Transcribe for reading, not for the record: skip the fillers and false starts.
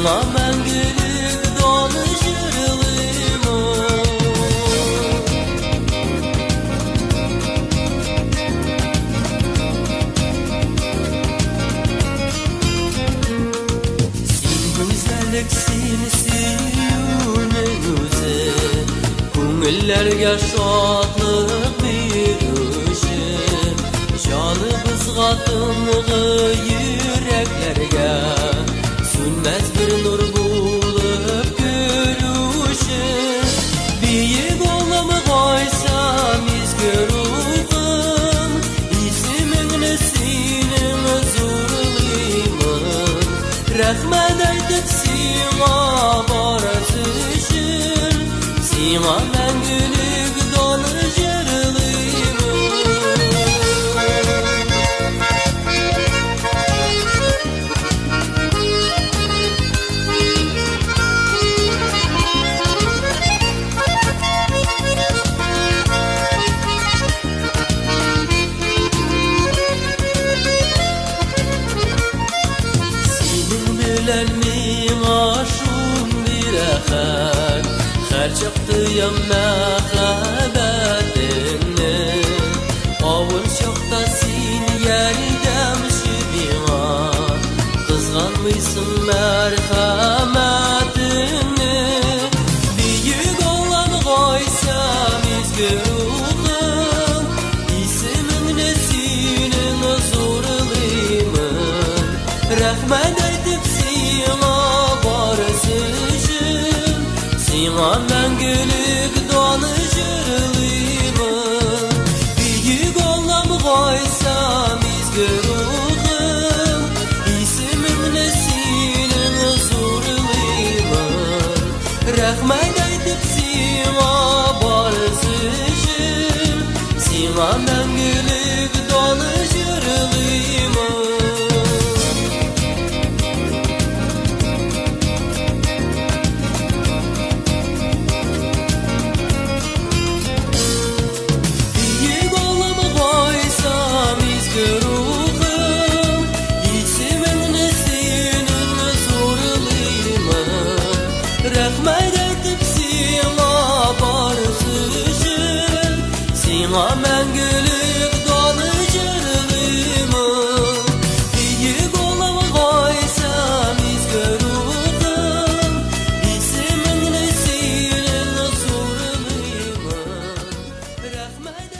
Sina мәңгілік даны жырлыймы. Сен güzellik, seni süyünün özü, Көңіллерге шатлық беруші, Жаныбызға тынғы yüreklerге, Sönmez bir nur bulup görüşü. Büyük olamı koysam izgör ruhum, İsmini senin huzurluyum. Rahmet aytıp sina barası için, Sina мәңгілік даны жырлыймын. Aşum bir əxər, xər çıxdıyım məxəbətini. Avur çoxda sin yəldəm şibima, Qızğanmıysın mərhəmətini. Büyük olan qoysam izgür ruhum, İsmini senin huzurluyum. Rəhmət aytıp sina barası için, Sina мәңгілік даны жырлыймы. Büyük olam koysam izgür ruhum, İsmini senin huzurluyum. Rahmet aytıp sina barası için, Sina мәңгілік dаны жырлыймы. Rahmet aytıp sina barası için, Sina мәңгілік dаны жырлыймı. Büyük olam koysam izgür ruhum, İsmini senin huzurluyum. Rahmet